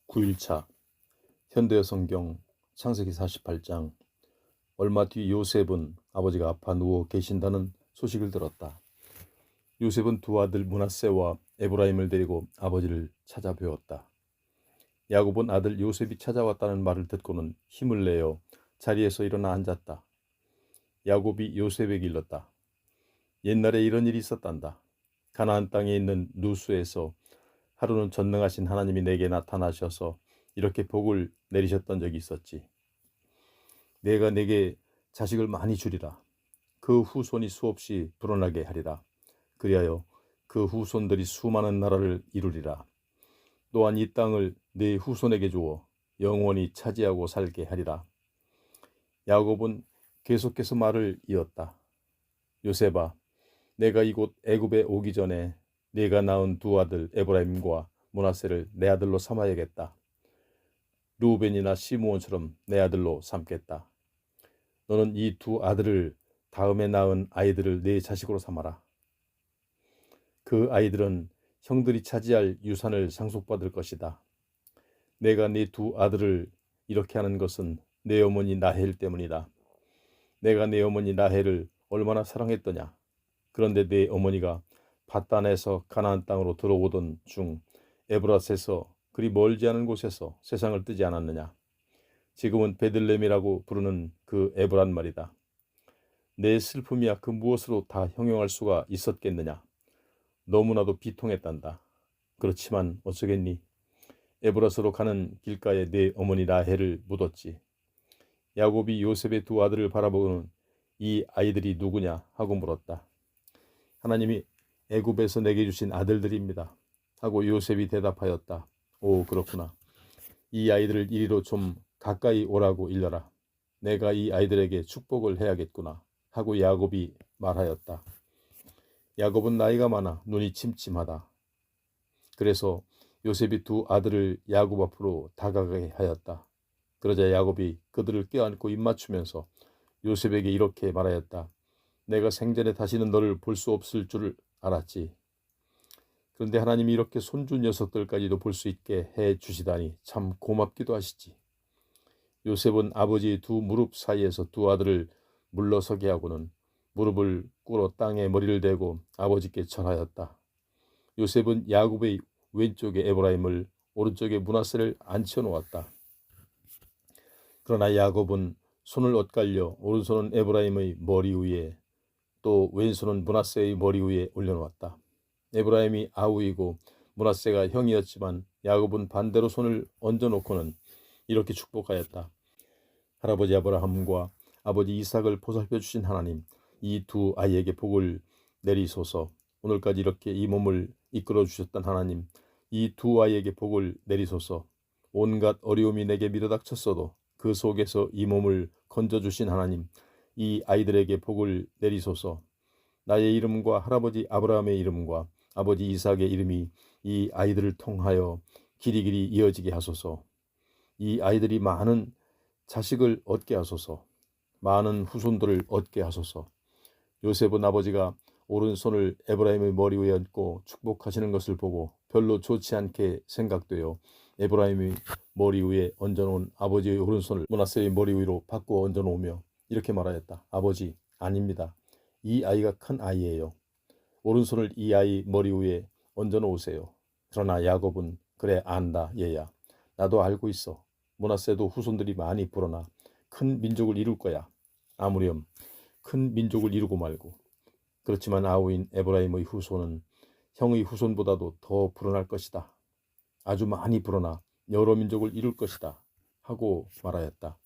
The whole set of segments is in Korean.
9일차 현대어 성경 창세기 48장. 얼마 뒤 요셉은 아버지가 아파 누워 계신다는 소식을 들었다. 요셉은 두 아들 므낫세와 에브라임을 데리고 아버지를 찾아뵈었다. 야곱은 아들 요셉이 찾아왔다는 말을 듣고는 힘을 내어 자리에서 일어나 앉았다. 야곱이 요셉에게 일렀다. 옛날에 이런 일이 있었단다. 가나안 땅에 있는 누수에서 하루는 전능하신 하나님이 내게 나타나셔서 이렇게 복을 내리셨던 적이 있었지. 내가 내게 자식을 많이 주리라. 그 후손이 수없이 불어나게 하리라. 그리하여 그 후손들이 수많은 나라를 이루리라. 또한 이 땅을 네 후손에게 주어 영원히 차지하고 살게 하리라. 야곱은 계속해서 말을 이었다. 요셉아, 내가 이곳 애굽에 오기 전에 네가 낳은 두 아들 에브라임과 므낫세를 내 아들로 삼아야겠다. 루벤이나 시므온처럼 내 아들로 삼겠다. 너는 이 두 아들을 다음에 낳은 아이들을 네 자식으로 삼아라. 그 아이들은 형들이 차지할 유산을 상속받을 것이다. 내가 네 두 아들을 이렇게 하는 것은 내 어머니 라헬 때문이다. 내가 내 어머니 라헬을 얼마나 사랑했더냐. 그런데 내 어머니가 밧단에서 가나안 땅으로 들어오던 중 에브라스에서 그리 멀지 않은 곳에서 세상을 뜨지 않았느냐. 지금은 베들레헴이라고 부르는 그 에브란 말이다. 내 슬픔이야 그 무엇으로 다 형용할 수가 있었겠느냐. 너무나도 비통했단다. 그렇지만 어쩌겠니. 에브라스로 가는 길가에 내 어머니 라헬을 묻었지. 야곱이 요셉의 두 아들을 바라보고는 이 아이들이 누구냐 하고 물었다. 하나님이 애굽에서 내게 주신 아들들입니다 하고 요셉이 대답하였다. 오, 그렇구나. 이 아이들을 이리로 좀 가까이 오라고 일러라. 내가 이 아이들에게 축복을 해야겠구나 하고 야곱이 말하였다. 야곱은 나이가 많아 눈이 침침하다. 그래서 요셉이 두 아들을 야곱 앞으로 다가가게 하였다. 그러자 야곱이 그들을 껴안고 입맞추면서 요셉에게 이렇게 말하였다. 내가 생전에 다시는 너를 볼 수 없을 줄 알았지. 그런데 하나님이 이렇게 손주 녀석들까지도 볼 수 있게 해 주시다니 참 고맙기도 하시지. 요셉은 아버지의 두 무릎 사이에서 두 아들을 물러서게 하고는 무릎을 꿇어 땅에 머리를 대고 아버지께 절하였다. 요셉은 야곱의 왼쪽에 에브라임을 오른쪽에 므낫세를 앉혀 놓았다. 그러나 야곱은 손을 엇갈려 오른손은 에브라임의 머리 위에 또 왼손은 므낫세의 머리 위에 올려놓았다. 에브라임이 아우이고 므낫세가 형이었지만 야곱은 반대로 손을 얹어놓고는 이렇게 축복하였다. 할아버지 아브라함과 아버지 이삭을 보살펴 주신 하나님, 이 두 아이에게 복을 내리소서. 오늘까지 이렇게 이 몸을 이끌어 주셨던 하나님, 이 두 아이에게 복을 내리소서. 온갖 어려움이 내게 밀어닥쳤어도 그 속에서 이 몸을 건져주신 하나님, 이 아이들에게 복을 내리소서. 나의 이름과 할아버지 아브라함의 이름과 아버지 이삭의 이름이 이 아이들을 통하여 길이길이 이어지게 하소서. 이 아이들이 많은 자식을 얻게 하소서. 많은 후손들을 얻게 하소서. 요셉은 아버지가 오른손을 에브라임의 머리 위에 얹고 축복하시는 것을 보고 별로 좋지 않게 생각되어 에브라임의 머리 위에 얹어놓은 아버지의 오른손을 므낫세의 머리 위로 바꾸어 얹어놓으며 이렇게 말하였다. 아버지, 아닙니다. 이 아이가 큰 아이예요. 오른손을 이 아이 머리 위에 얹어놓으세요. 그러나 야곱은 그래 안다 얘야. 나도 알고 있어. 므낫세도 후손들이 많이 불어나 큰 민족을 이룰 거야. 아무렴 큰 민족을 이루고 말고. 그렇지만 아우인 에브라임의 후손은 형의 후손보다도 더 불어날 것이다. 아주 많이 불어나 여러 민족을 이룰 것이다 하고 말하였다.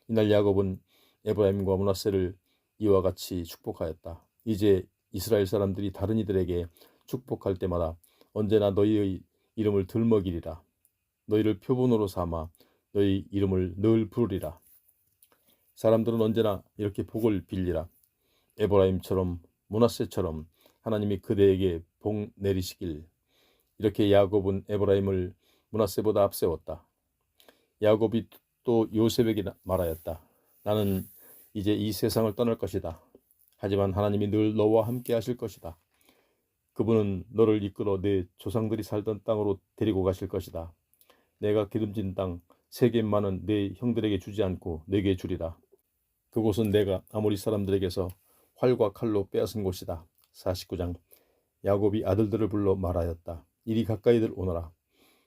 이날 야곱은 에브라임과 므낫세를 이와 같이 축복하였다. 이제 이스라엘 사람들이 다른 이들에게 축복할 때마다 언제나 너희의 이름을 들먹이리라. 너희를 표본으로 삼아 너희 이름을 늘 부르리라. 사람들은 언제나 이렇게 복을 빌리라. 에브라임처럼 므낫세처럼 하나님이 그대에게 복 내리시길. 이렇게 야곱은 에브라임을 므낫세보다 앞세웠다. 야곱이 또 요셉에게 말하였다. 나는 이제 이 세상을 떠날 것이다. 하지만 하나님이 늘 너와 함께 하실 것이다. 그분은 너를 이끌어 내 조상들이 살던 땅으로 데리고 가실 것이다. 내가 기름진 땅 세겜만은 내 형들에게 주지 않고 내게 주리라. 그곳은 내가 아모리 사람들에게서 활과 칼로 빼앗은 곳이다. 49장. 야곱이 아들들을 불러 말하였다. 이리 가까이들 오너라.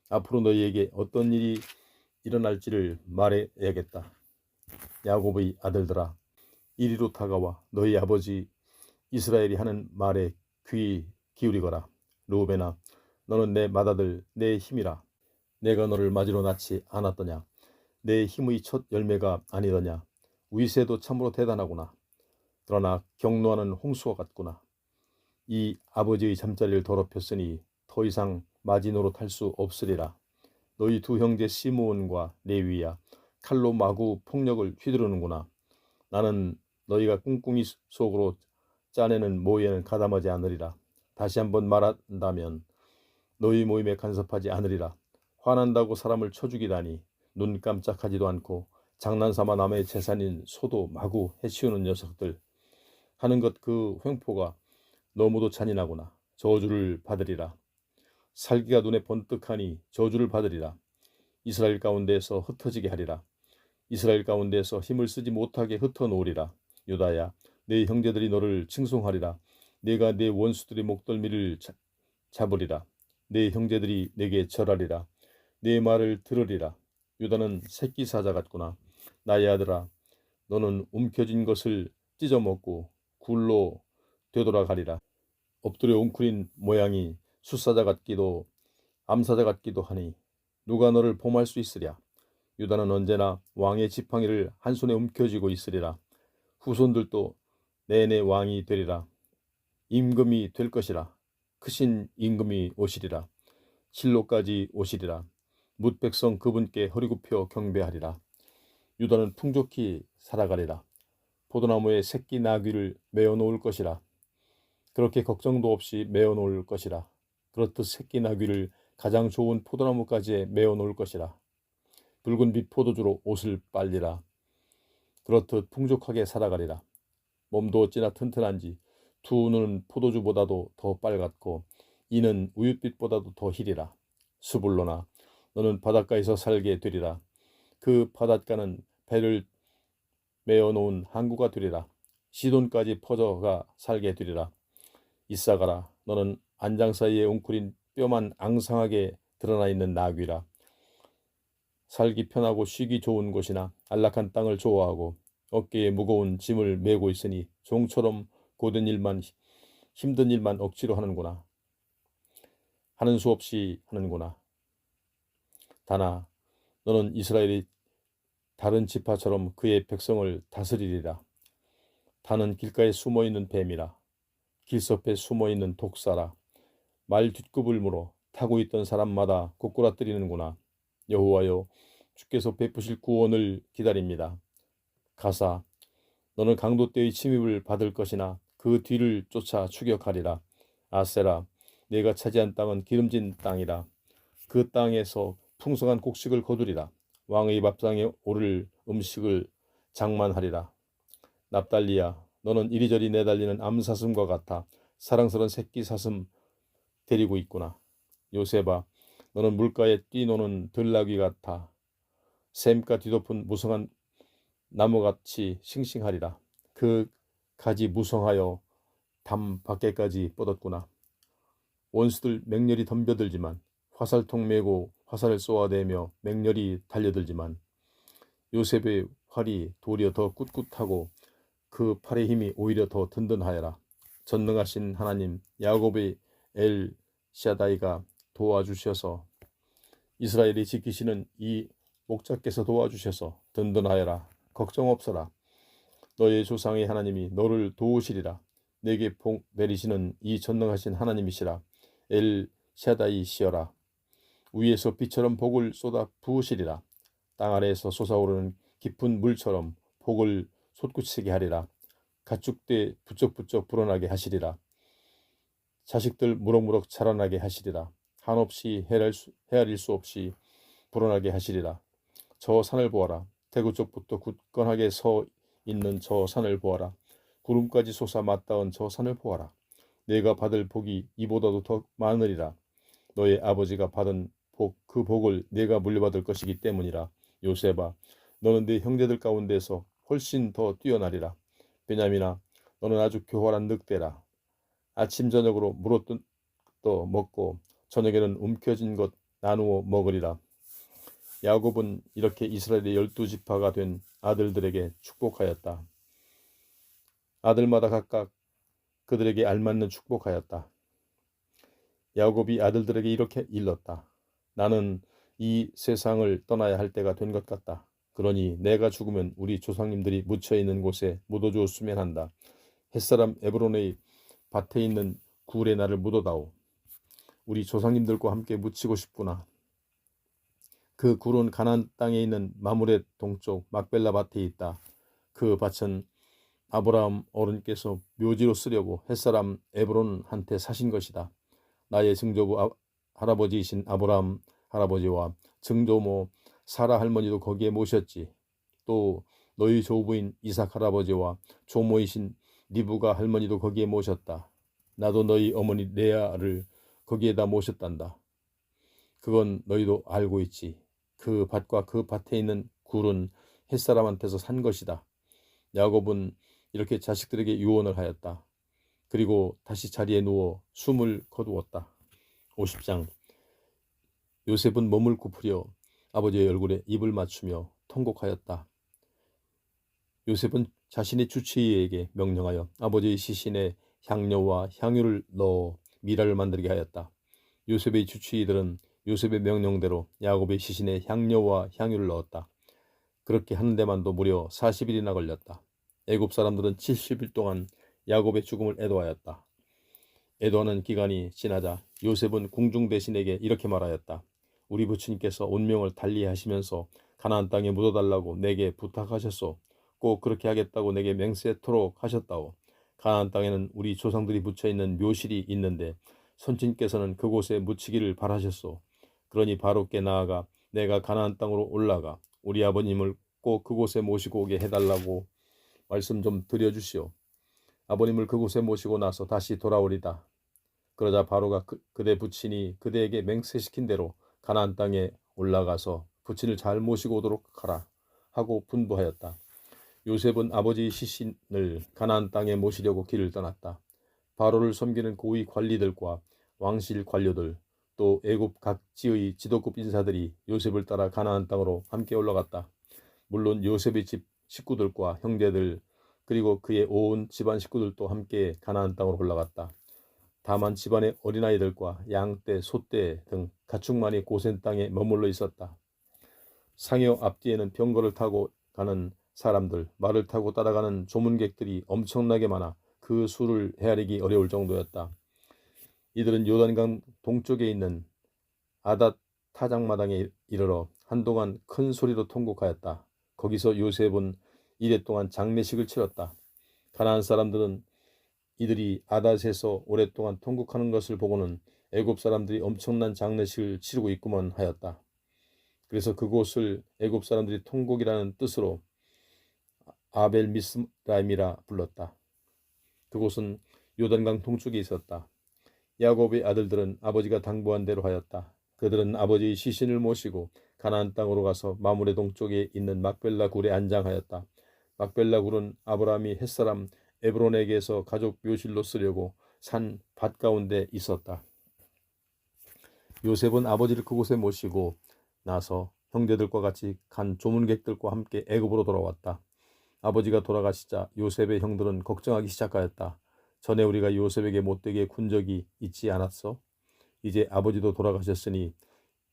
앞으로 너희에게 어떤 일이 일어날지를 말해야겠다. 야곱의 아들들아, 이리로 다가와 너희 아버지 이스라엘이 하는 말에 귀 기울이거라. 르우벤아, 너는 내 맏아들 내 힘이라. 내가 너를 맞이로 낳지 않았더냐. 내 힘의 첫 열매가 아니더냐. 위세도 참으로 대단하구나. 그러나 경노하는 홍수와 같구나. 이 아버지의 잠자리를 더럽혔으니 더 이상 맞이 노릇할 수 없으리라. 너희 두 형제 시므온과 레위야, 칼로 마구 폭력을 휘두르는구나. 나는 너희가 꿍꿍이 속으로 짜내는 모에는 가담하지 않으리라. 다시 한번 말한다면 너희 모임에 간섭하지 않으리라. 화난다고 사람을 쳐 죽이다니. 눈 깜짝하지도 않고 장난삼아 남의 재산인 소도 마구 해치우는 녀석들. 하는 것 그 횡포가 너무도 잔인하구나. 저주를 받으리라. 살기가 눈에 번뜩하니 저주를 받으리라. 이스라엘 가운데에서 흩어지게 하리라. 이스라엘 가운데에서 힘을 쓰지 못하게 흩어놓으리라. 유다야, 내 형제들이 너를 칭송하리라. 내가 내 원수들의 목덜미를 잡으리라. 내 형제들이 내게 절하리라. 내 말을 들으리라. 유다는 새끼 사자 같구나. 나의 아들아, 너는 움켜진 것을 찢어먹고 굴로 되돌아가리라. 엎드려 웅크린 모양이 숫사자 같기도 암사자 같기도 하니 누가 너를 범할 수 있으랴. 유다는 언제나 왕의 지팡이를 한 손에 움켜쥐고 있으리라. 후손들도 내내 왕이 되리라. 임금이 될 것이라. 크신 임금이 오시리라. 실로까지 오시리라. 뭇 백성 그분께 허리 굽혀 경배하리라. 유다는 풍족히 살아가리라. 포도나무에 새끼 나귀를 메어 놓을 것이라. 그렇게 걱정도 없이 메어 놓을 것이라. 그렇듯 새끼 나귀를 가장 좋은 포도나무까지에 메어 놓을 것이라. 붉은빛 포도주로 옷을 빨리라. 그렇듯 풍족하게 살아가리라. 몸도 어찌나 튼튼한지 두 눈은 포도주보다도 더 빨갛고 이는 우윳빛보다도 더 희리라. 스불로나, 너는 바닷가에서 살게 되리라. 그 바닷가는 배를 메어 놓은 항구가 되리라. 시돈까지 퍼져가 살게 되리라. 이사가라, 너는 안장 사이에 웅크린 뼈만 앙상하게 드러나 있는 나귀라. 살기 편하고 쉬기 좋은 곳이나 안락한 땅을 좋아하고 어깨에 무거운 짐을 메고 있으니 종처럼 고된 일만 힘든 일만 억지로 하는구나. 하는 수 없이 하는구나. 다나 너는 이스라엘이 다른 지파처럼 그의 백성을 다스리리라. 다는 길가에 숨어있는 뱀이라. 길섭에 숨어있는 독사라. 말 뒷굽을 물어 타고 있던 사람마다 꼬꾸라뜨리는구나. 여호와여, 주께서 베푸실 구원을 기다립니다. 가사, 너는 강도 때의 침입을 받을 것이나 그 뒤를 쫓아 추격하리라. 아세라, 내가 차지한 땅은 기름진 땅이라. 그 땅에서 풍성한 곡식을 거두리라. 왕의 밥상에 오를 음식을 장만하리라. 납달리야, 너는 이리저리 내달리는 암사슴과 같아 사랑스러운 새끼 사슴 데리고 있구나. 요셉아, 너는 물가에 뛰노는 들나귀 같아 샘가 뒤덮은 무성한 나무같이 싱싱하리라. 그 가지 무성하여 담 밖에까지 뻗었구나. 원수들 맹렬히 덤벼들지만 화살통 메고 화살을 쏘아대며 맹렬히 달려들지만 요셉의 활이 도리어 더 꿋꿋하고 그 팔의 힘이 오히려 더 든든하여라. 전능하신 하나님 야곱의 엘 샤다이가 도와주셔서 이스라엘이 지키시는 이 목자께서 도와주셔서 든든하여라. 걱정 없어라. 너의 조상의 하나님이 너를 도우시리라. 내게 복 내리시는 이 전능하신 하나님이시라. 엘 샤다이시여라. 위에서 비처럼 복을 쏟아 부으시리라. 땅 아래에서 솟아오르는 깊은 물처럼 복을 솟구치게 하리라. 가축대 부쩍부쩍 불어나게 하시리라. 자식들 무럭무럭 자라나게 하시리라. 한없이 헤아릴 수 없이 불어나게 하시리라. 저 산을 보아라. 대구 쪽부터 굳건하게 서 있는 저 산을 보아라. 구름까지 솟아 맞닿은 저 산을 보아라. 내가 받을 복이 이보다도 더 많으리라. 너의 아버지가 받은 그 복을 네가 물려받을 것이기 때문이라. 요셉아, 너는 네 형제들 가운데서 훨씬 더 뛰어나리라. 베냐민아, 너는 아주 교활한 늑대라. 아침 저녁으로 물었던 또 먹고 저녁에는 움켜진 것 나누어 먹으리라. 야곱은 이렇게 이스라엘의 12지파가 된 아들들에게 축복하였다. 아들마다 각각 그들에게 알맞는 축복하였다. 야곱이 아들들에게 이렇게 일렀다. 나는 이 세상을 떠나야 할 때가 된 것 같다. 그러니 내가 죽으면 우리 조상님들이 묻혀 있는 곳에 묻어주었으면 한다. 햇사람 에브론의 밭에 있는 굴에 나를 묻어다오. 우리 조상님들과 함께 묻히고 싶구나. 그 굴은 가나안 땅에 있는 마므렛 동쪽 막벨라 밭에 있다. 그 밭은 아브라함 어른께서 묘지로 쓰려고 햇사람 에브론한테 사신 것이다. 나의 증조부 할아버지이신 아브라함 할아버지와 증조모 사라 할머니도 거기에 모셨지. 또 너희 조부인 이삭 할아버지와 조모이신 리브가 할머니도 거기에 모셨다. 나도 너희 어머니 레아를 거기에다 모셨단다. 그건 너희도 알고 있지. 그 밭과 그 밭에 있는 굴은 햇사람한테서 산 것이다. 야곱은 이렇게 자식들에게 유언을 하였다. 그리고 다시 자리에 누워 숨을 거두었다. 50장. 요셉은 몸을 굽으려 아버지의 얼굴에 입을 맞추며 통곡하였다. 요셉은 자신의 주치의에게 명령하여 아버지의 시신에 향료와 향유를 넣어 미라를 만들게 하였다. 요셉의 주치의들은 요셉의 명령대로 야곱의 시신에 향료와 향유를 넣었다. 그렇게 하는 데만도 무려 40일이나 걸렸다. 애굽 사람들은 70일 동안 야곱의 죽음을 애도하였다. 애도하는 기간이 지나자 요셉은 궁중 대신에게 이렇게 말하였다. 우리 부친께서 운명을 달리하시면서 가나안 땅에 묻어달라고 내게 부탁하셨소. 꼭 그렇게 하겠다고 내게 맹세토록 하셨다오. 가나안 땅에는 우리 조상들이 묻혀있는 묘실이 있는데 선친께서는 그곳에 묻히기를 바라셨소. 그러니 바로께 나아가 내가 가나안 땅으로 올라가 우리 아버님을 꼭 그곳에 모시고 오게 해달라고 말씀 좀 드려주시오. 아버님을 그곳에 모시고 나서 다시 돌아오리다. 그러자 바로가 그대 부친이 그대에게 맹세시킨 대로 가나안 땅에 올라가서 부친을 잘 모시고 오도록 하라 하고 분부하였다. 요셉은 아버지의 시신을 가나안 땅에 모시려고 길을 떠났다. 바로를 섬기는 고위 관리들과 왕실 관료들 또 애굽 각지의 지도급 인사들이 요셉을 따라 가나안 땅으로 함께 올라갔다. 물론 요셉의 집 식구들과 형제들 그리고 그의 온 집안 식구들도 함께 가나안 땅으로 올라갔다. 다만 집안의 어린아이들과 양떼, 소떼 등 가축만이 고센 땅에 머물러 있었다. 상여 앞뒤에는 병거를 타고 가는 사람들, 말을 타고 따라가는 조문객들이 엄청나게 많아 그 수를 헤아리기 어려울 정도였다. 이들은 요단강 동쪽에 있는 아닷 타작마당에 이르러 한동안 큰 소리로 통곡하였다. 거기서 요셉은 이래 동안 장례식을 치렀다. 가나안 사람들은 이들이 아닷에서 오랫동안 통곡하는 것을 보고는 애굽 사람들이 엄청난 장례식을 치르고 있구먼 하였다. 그래서 그곳을 애굽 사람들이 통곡이라는 뜻으로 아벨 미스라임이라 불렀다. 그곳은 요단강 동쪽에 있었다. 야곱의 아들들은 아버지가 당부한 대로 하였다. 그들은 아버지의 시신을 모시고 가나안 땅으로 가서 마므레 동쪽에 있는 막벨라 굴에 안장하였다. 막벨라 굴은 아브라함이 햇사람 에브론에게서 가족 묘실로 쓰려고 산 밭 가운데 있었다. 요셉은 아버지를 그곳에 모시고 나서 형제들과 같이 간 조문객들과 함께 애굽으로 돌아왔다. 아버지가 돌아가시자 요셉의 형들은 걱정하기 시작하였다. 전에 우리가 요셉에게 못되게 군 적이 있지 않았어? 이제 아버지도 돌아가셨으니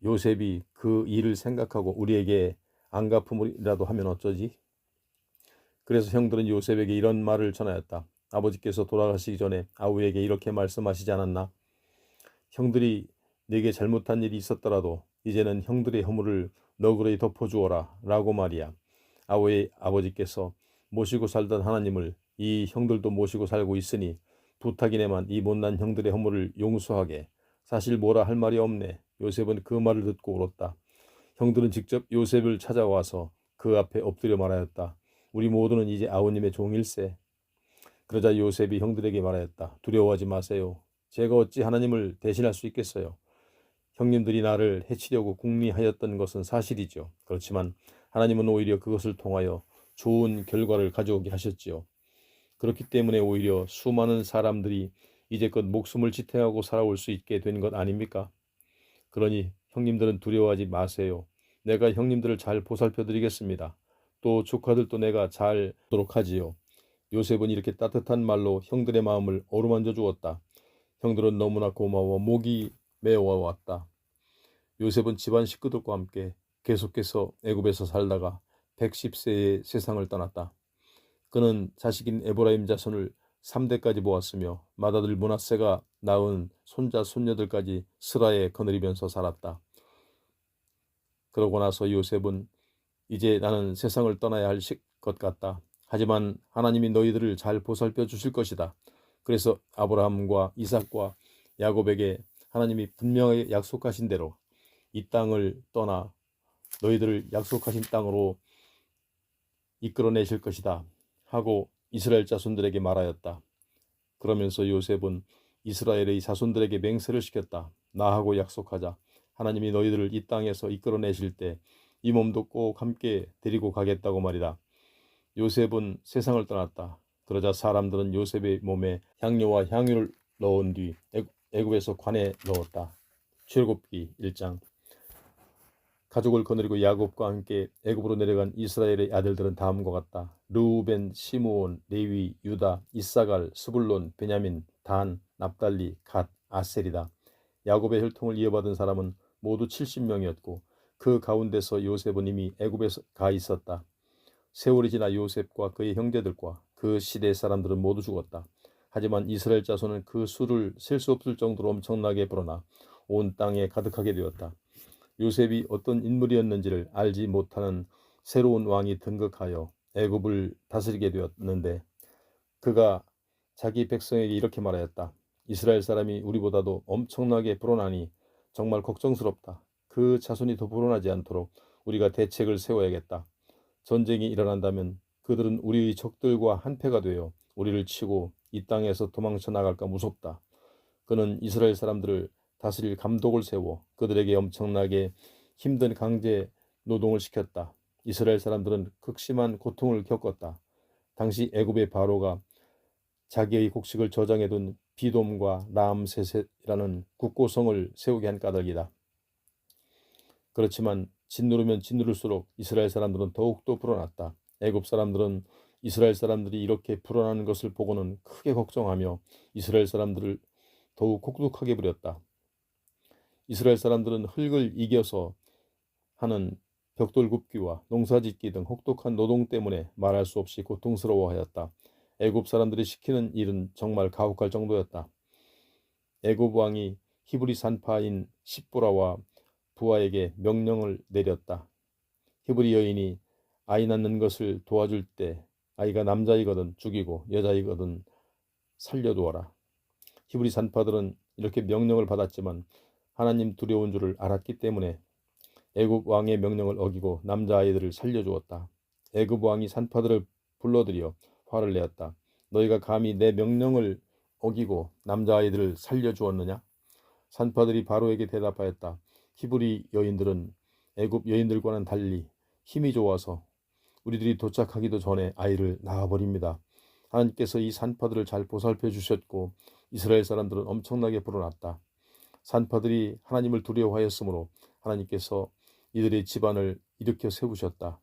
요셉이 그 일을 생각하고 우리에게 안갚음이라도 하면 어쩌지? 그래서 형들은 요셉에게 이런 말을 전하였다. 아버지께서 돌아가시기 전에 아우에게 이렇게 말씀하시지 않았나? 형들이 네게 잘못한 일이 있었더라도 이제는 형들의 허물을 너그러이 덮어주어라 라고 말이야. 아우의 아버지께서 모시고 살던 하나님을 이 형들도 모시고 살고 있으니 부탁이네만 이 못난 형들의 허물을 용서하게. 사실 뭐라 할 말이 없네. 요셉은 그 말을 듣고 울었다. 형들은 직접 요셉을 찾아와서 그 앞에 엎드려 말하였다. 우리 모두는 이제 아우님의 종일세. 그러자 요셉이 형들에게 말하였다. 두려워하지 마세요. 제가 어찌 하나님을 대신할 수 있겠어요. 형님들이 나를 해치려고 궁리하였던 것은 사실이죠. 그렇지만 하나님은 오히려 그것을 통하여 좋은 결과를 가져오게 하셨지요. 그렇기 때문에 오히려 수많은 사람들이 이제껏 목숨을 지탱하고 살아올 수 있게 된 것 아닙니까? 그러니 형님들은 두려워하지 마세요. 내가 형님들을 잘 보살펴 드리겠습니다. 또 조카들도 내가 잘 하도록 하지요. 요셉은 이렇게 따뜻한 말로 형들의 마음을 어루만져 주었다. 형들은 너무나 고마워 목이 메어왔다. 요셉은 집안 식구들과 함께 계속해서 애굽에서 살다가 110세에 세상을 떠났다. 그는 자식인 에브라임 자손을 3대까지 모았으며 맏아들 므낫세가 낳은 손자 손녀들까지 스라에 거느리면서 살았다. 그러고 나서 요셉은 이제 나는 세상을 떠나야 할 것 같다. 하지만 하나님이 너희들을 잘 보살펴 주실 것이다. 그래서 아브라함과 이삭과 야곱에게 하나님이 분명히 약속하신 대로 이 땅을 떠나 너희들을 약속하신 땅으로 이끌어내실 것이다 하고 이스라엘 자손들에게 말하였다. 그러면서 요셉은 이스라엘의 자손들에게 맹세를 시켰다. 나하고 약속하자. 하나님이 너희들을 이 땅에서 이끌어내실 때 이 몸도 꼭 함께 데리고 가겠다고 말이다. 요셉은 세상을 떠났다. 그러자 사람들은 요셉의 몸에 향료와 향유를 넣은 뒤 애굽에서 관에 넣었다. 출애굽기 1장. 가족을 거느리고 야곱과 함께 애굽으로 내려간 이스라엘의 아들들은 다음과 같다. 르우벤, 시므온, 레위, 유다, 이사갈, 스불론, 베냐민, 단, 납달리, 갓, 아셀이다. 야곱의 혈통을 이어받은 사람은 모두 70명이었고 그 가운데서 요셉은 이미 애굽에 가 있었다. 세월이 지나 요셉과 그의 형제들과 그 시대 사람들은 모두 죽었다. 하지만 이스라엘 자손은 그 수를 셀 수 없을 정도로 엄청나게 불어나 온 땅에 가득하게 되었다. 요셉이 어떤 인물이었는지를 알지 못하는 새로운 왕이 등극하여 애굽을 다스리게 되었는데 그가 자기 백성에게 이렇게 말하였다. 이스라엘 사람이 우리보다도 엄청나게 불어나니 정말 걱정스럽다. 그 자손이 더 불어나지 않도록 우리가 대책을 세워야겠다. 전쟁이 일어난다면 그들은 우리의 적들과 한패가 되어 우리를 치고 이 땅에서 도망쳐 나갈까 무섭다. 그는 이스라엘 사람들을 다스릴 감독을 세워 그들에게 엄청나게 힘든 강제 노동을 시켰다. 이스라엘 사람들은 극심한 고통을 겪었다. 당시 애굽의 바로가 자기의 곡식을 저장해둔 비돔과 라암세셋이라는 국고성을 세우게 한 까닭이다. 그렇지만 짓누르면 짓누를수록 이스라엘 사람들은 더욱더 불어났다. 애굽 사람들은 이스라엘 사람들이 이렇게 불어나는 것을 보고는 크게 걱정하며 이스라엘 사람들을 더욱 혹독하게 부렸다. 이스라엘 사람들은 흙을 이겨서 하는 벽돌 굽기와 농사짓기 등 혹독한 노동 때문에 말할 수 없이 고통스러워하였다. 애굽 사람들이 시키는 일은 정말 가혹할 정도였다. 애굽 왕이 히브리 산파인 십보라와 부하에게 명령을 내렸다. 히브리 여인이 아이 낳는 것을 도와줄 때 아이가 남자이거든 죽이고 여자이거든 살려두어라. 히브리 산파들은 이렇게 명령을 받았지만 하나님 두려운 줄을 알았기 때문에 애굽 왕의 명령을 어기고 남자아이들을 살려주었다. 애굽 왕이 산파들을 불러들여 화를 내었다. 너희가 감히 내 명령을 어기고 남자아이들을 살려주었느냐? 산파들이 바로에게 대답하였다. 히브리 여인들은 애굽 여인들과는 달리 힘이 좋아서 우리들이 도착하기도 전에 아이를 낳아버립니다. 하나님께서 이 산파들을 잘 보살펴 주셨고 이스라엘 사람들은 엄청나게 불어났다. 산파들이 하나님을 두려워하였으므로 하나님께서 이들의 집안을 일으켜 세우셨다.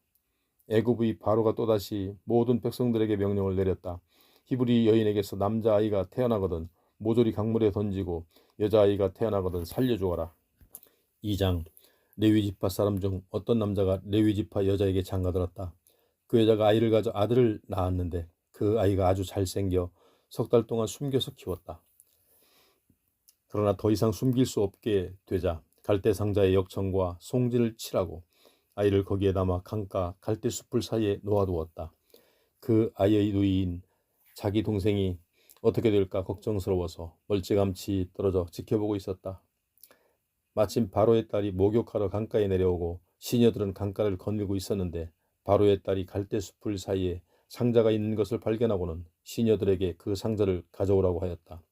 애굽의 바로가 또다시 모든 백성들에게 명령을 내렸다. 히브리 여인에게서 남자아이가 태어나거든 모조리 강물에 던지고 여자아이가 태어나거든 살려주어라. 2장. 레위지파 사람 중 어떤 남자가 레위지파 여자에게 장가들었다. 그 여자가 아이를 가져 아들을 낳았는데 그 아이가 아주 잘생겨 석 달 동안 숨겨서 키웠다. 그러나 더 이상 숨길 수 없게 되자 갈대상자의 역청과 송진을 칠하고 아이를 거기에 담아 강가 갈대숲을 사이에 놓아두었다. 그 아이의 누이인 자기 동생이 어떻게 될까 걱정스러워서 멀찌감치 떨어져 지켜보고 있었다. 마침 바로의 딸이 목욕하러 강가에 내려오고 시녀들은 강가를 거닐고 있었는데 바로의 딸이 갈대숲을 사이에 상자가 있는 것을 발견하고는 시녀들에게 그 상자를 가져오라고 하였다.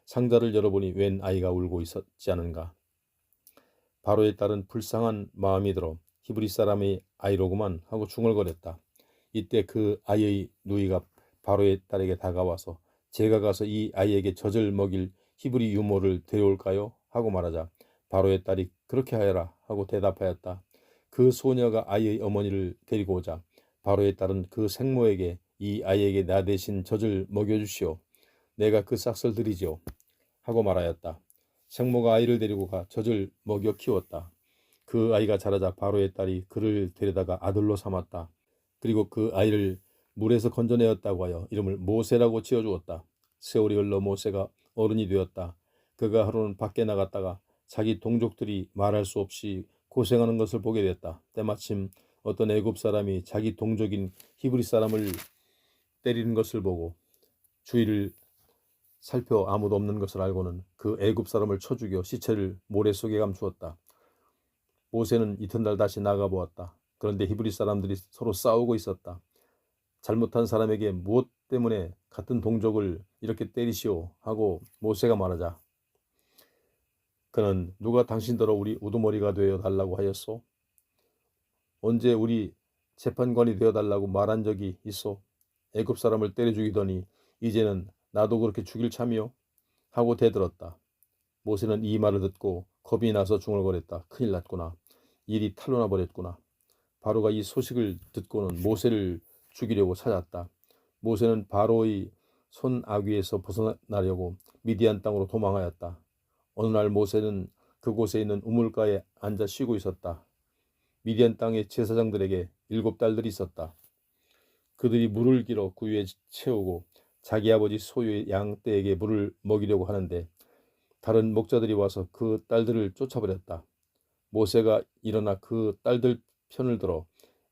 상자를 열어보니 웬 아이가 울고 있었지 않은가. 바로의 딸은 불쌍한 마음이 들어 히브리 사람의 아이로구만 하고 중얼거렸다. 이때 그 아이의 누이가 바로의 딸에게 다가와서 제가 가서 이 아이에게 젖을 먹일 히브리 유모를 데려올까요? 하고 말하자 바로의 딸이 그렇게 하여라 하고 대답하였다. 그 소녀가 아이의 어머니를 데리고 오자 바로의 딸은 그 생모에게 이 아이에게 나 대신 젖을 먹여주시오. 내가 그 싹을 드리지요. 하고 말하였다. 생모가 아이를 데리고 가 젖을 먹여 키웠다. 그 아이가 자라자 바로의 딸이 그를 데려다가 아들로 삼았다. 그리고 그 아이를 물에서 건져내었다고 하여 이름을 모세라고 지어주었다. 세월이 흘러 모세가 어른이 되었다. 그가 하루는 밖에 나갔다가 자기 동족들이 말할 수 없이 고생하는 것을 보게 됐다. 때마침 어떤 애굽 사람이 자기 동족인 히브리 사람을 때리는 것을 보고 주위를 살펴 아무도 없는 것을 알고는 그 애굽 사람을 쳐 죽여 시체를 모래 속에 감추었다. 모세는 이튿날 다시 나가보았다. 그런데 히브리 사람들이 서로 싸우고 있었다. 잘못한 사람에게 무엇 때문에 같은 동족을 이렇게 때리시오 하고 모세가 말하자 그는 누가 당신더러 우리 우두머리가 되어 달라고 하였소? 언제 우리 재판관이 되어 달라고 말한 적이 있어? 애굽 사람을 때려 죽이더니 이제는 나도 그렇게 죽일 참이요? 하고 대들었다. 모세는 이 말을 듣고 겁이 나서 중얼거렸다. 큰일 났구나. 일이 탄로나 버렸구나. 바로가 이 소식을 듣고는 모세를 죽이려고 찾았다. 모세는 바로의 손 아귀에서 벗어나려고 미디안 땅으로 도망하였다. 어느 날 모세는 그곳에 있는 우물가에 앉아 쉬고 있었다. 미디안 땅의 제사장들에게 7딸들이 있었다. 그들이 물을 길어 구유에 채우고 자기 아버지 소유의 양떼에게 물을 먹이려고 하는데 다른 목자들이 와서 그 딸들을 쫓아버렸다. 모세가 일어나 그 딸들 편을 들어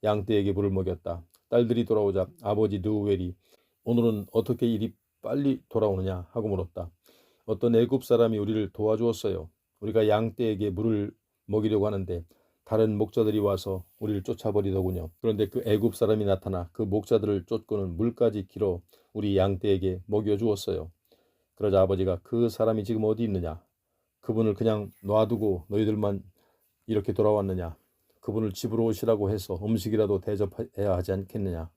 양떼에게 물을 먹였다. 딸들이 돌아오자 아버지 느우웰이 오늘은 어떻게 이리 빨리 돌아오느냐 하고 물었다. 어떤 애굽 사람이 우리를 도와주었어요. 우리가 양떼에게 물을 먹이려고 하는데 다른 목자들이 와서 우리를 쫓아버리더군요. 그런데 그 애굽 사람이 나타나 그 목자들을 쫓고는 물까지 길어 우리 양떼에게 먹여주었어요. 그러자 아버지가 그 사람이 지금 어디 있느냐? 그분을 그냥 놔두고 너희들만 이렇게 돌아왔느냐? 그분을 집으로 오시라고 해서 음식이라도 대접해야 하지 않겠느냐?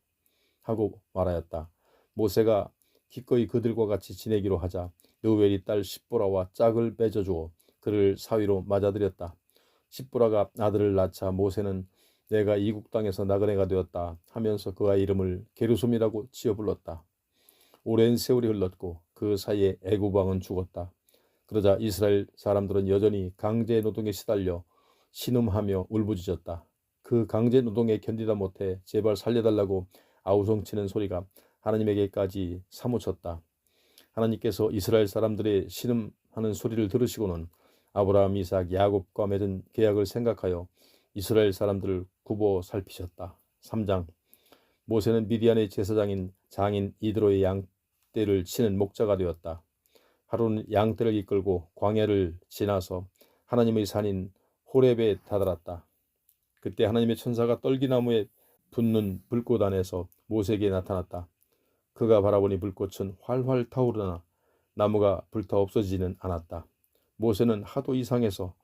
하고 말하였다. 모세가 기꺼이 그들과 같이 지내기로 하자 느웨리 딸 십보라와 짝을 맺어주어 그를 사위로 맞아들였다. 십보라가 아들을 낳자 모세는 내가 이국 땅에서 나그네가 되었다 하면서 그 아이 이름을 게르솜이라고 지어 불렀다. 오랜 세월이 흘렀고 그 사이에 애굽 왕은 죽었다. 그러자 이스라엘 사람들은 여전히 강제 노동에 시달려 신음하며 울부짖었다. 그 강제 노동에 견디다 못해 제발 살려달라고 아우성치는 소리가 하나님에게까지 사무쳤다. 하나님께서 이스라엘 사람들의 신음하는 소리를 들으시고는 아브라함, 이삭, 야곱과 맺은 계약을 생각하여 이스라엘 사람들을 굽어 살피셨다. 3장 모세는 미디안의 제사장인 장인 이드로의 양떼를 치는 목자가 되었다. 하루는 양떼를 이끌고 광야를 지나서 하나님의 산인 호렙에 다다랐다. 그때 하나님의 천사가 떨기나무에 붙는 불꽃 안에서 모세에게 나타났다. 그가 바라보니 불꽃은 활활 타오르나 나무가 불타 없어지지는 않았다. 모세는 하도 이상해서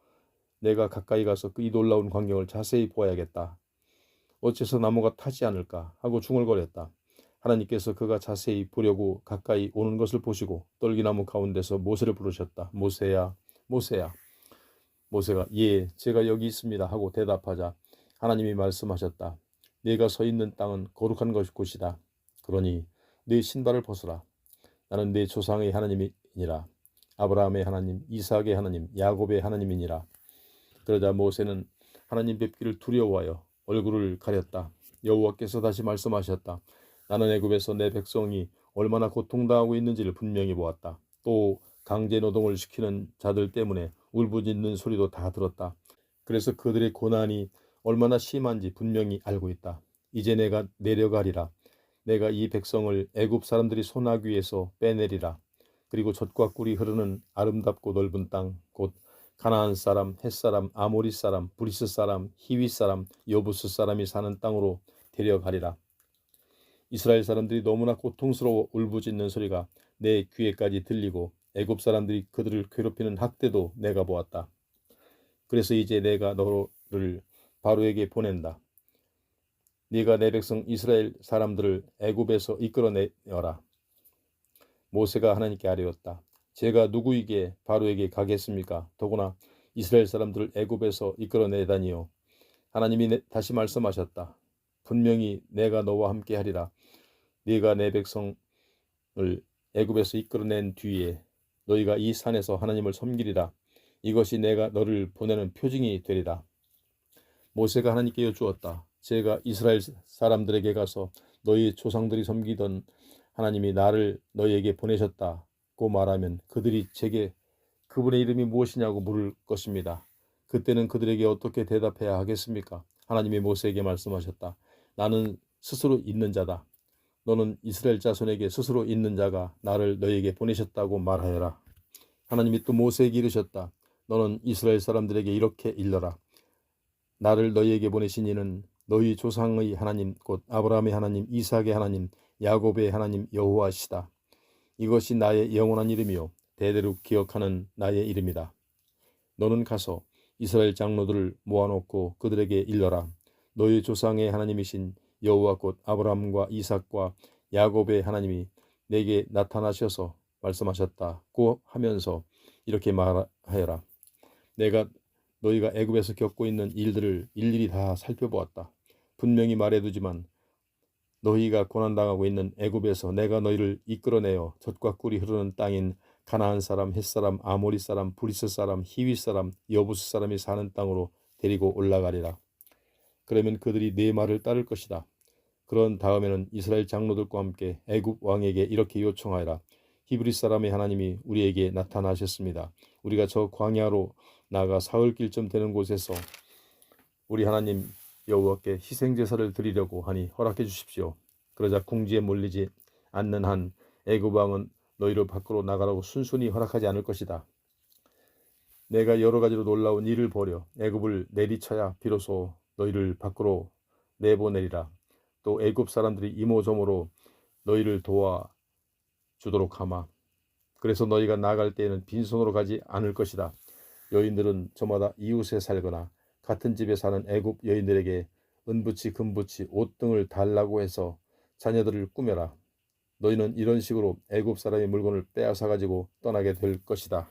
내가 가까이 가서 이 놀라운 광경을 자세히 보아야겠다. 어째서 나무가 타지 않을까 하고 중얼거렸다. 하나님께서 그가 자세히 보려고 가까이 오는 것을 보시고 떨기나무 가운데서 모세를 부르셨다. 모세야, 모세야. 모세가 예, 제가 여기 있습니다 하고 대답하자 하나님이 말씀하셨다. 네가 서 있는 땅은 거룩한 곳이다. 그러니 네 신발을 벗어라. 나는 네 조상의 하나님이니라. 아브라함의 하나님, 이삭의 하나님, 야곱의 하나님이니라. 그러자 모세는 하나님 뵙기를 두려워하여 얼굴을 가렸다. 여호와께서 다시 말씀하셨다. 나는 애굽에서 내 백성이 얼마나 고통당하고 있는지를 분명히 보았다. 또 강제 노동을 시키는 자들 때문에 울부짖는 소리도 다 들었다. 그래서 그들의 고난이 얼마나 심한지 분명히 알고 있다. 이제 내가 내려가리라. 내가 이 백성을 애굽 사람들이 소나귀에서 빼내리라. 그리고 젖과 꿀이 흐르는 아름답고 넓은 땅, 곧 가나안 사람, 헷 사람, 아모리 사람, 브리스 사람, 히위 사람, 여부스 사람이 사는 땅으로 데려가리라. 이스라엘 사람들이 너무나 고통스러워 울부짖는 소리가 내 귀에까지 들리고 애굽 사람들이 그들을 괴롭히는 학대도 내가 보았다. 그래서 이제 내가 너를 바로에게 보낸다. 네가 내 백성 이스라엘 사람들을 애굽에서 이끌어내어라. 모세가 하나님께 아뢰었다. 제가 누구에게 바로에게 가겠습니까? 더구나 이스라엘 사람들을 애굽에서 이끌어내다니요. 하나님이 다시 말씀하셨다. 분명히 내가 너와 함께 하리라. 네가 내 백성을 애굽에서 이끌어낸 뒤에 너희가 이 산에서 하나님을 섬기리라. 이것이 내가 너를 보내는 표징이 되리라. 모세가 하나님께 여쭈었다. 제가 이스라엘 사람들에게 가서 너희 조상들이 섬기던 하나님이 나를 너희에게 보내셨다고 말하면 그들이 제게 그분의 이름이 무엇이냐고 물을 것입니다. 그때는 그들에게 어떻게 대답해야 하겠습니까? 하나님이 모세에게 말씀하셨다. 나는 스스로 있는 자다. 너는 이스라엘 자손에게 스스로 있는 자가 나를 너희에게 보내셨다고 말하여라. 하나님이 또 모세에게 이르셨다. 너는 이스라엘 사람들에게 이렇게 일러라. 나를 너희에게 보내신 이는 너희 조상의 하나님 곧 아브라함의 하나님, 이삭의 하나님, 야곱의 하나님 여호와시다. 이것이 나의 영원한 이름이요 대대로 기억하는 나의 이름이다. 너는 가서 이스라엘 장로들을 모아놓고 그들에게 일러라. 너희 조상의 하나님이신 여호와 곧 아브라함과 이삭과 야곱의 하나님이 내게 나타나셔서 말씀하셨다고 하면서 이렇게 말하여라. 내가 너희가 애굽에서 겪고 있는 일들을 일일이 다 살펴보았다. 분명히 말해두지만 너희가 고난당하고 있는 애굽에서 내가 너희를 이끌어내어 젖과 꿀이 흐르는 땅인 가나안 사람, 헷 사람, 아모리 사람, 브리스 사람, 히위 사람, 여부스 사람이 사는 땅으로 데리고 올라가리라. 그러면 그들이 네 말을 따를 것이다. 그런 다음에는 이스라엘 장로들과 함께 애굽 왕에게 이렇게 요청하여라. 히브리 사람의 하나님이 우리에게 나타나셨습니다. 우리가 저 광야로 나가 사흘길쯤 되는 곳에서 우리 하나님 여호와께 희생제사를 드리려고 하니 허락해 주십시오. 그러자 궁지에 몰리지 않는 한 애굽 왕은 너희를 밖으로 나가라고 순순히 허락하지 않을 것이다. 내가 여러 가지로 놀라운 일을 벌여 애굽을 내리쳐야 비로소 너희를 밖으로 내보내리라. 또 애굽 사람들이 이모저모로 너희를 도와주도록 하마. 그래서 너희가 나갈 때에는 빈손으로 가지 않을 것이다. 여인들은 저마다 이웃에 살거나 같은 집에 사는 애굽 여인들에게 은부치, 금부치, 옷 등을 달라고 해서 자녀들을 꾸며라. 너희는 이런 식으로 애굽 사람의 물건을 빼앗아 가지고 떠나게 될 것이다.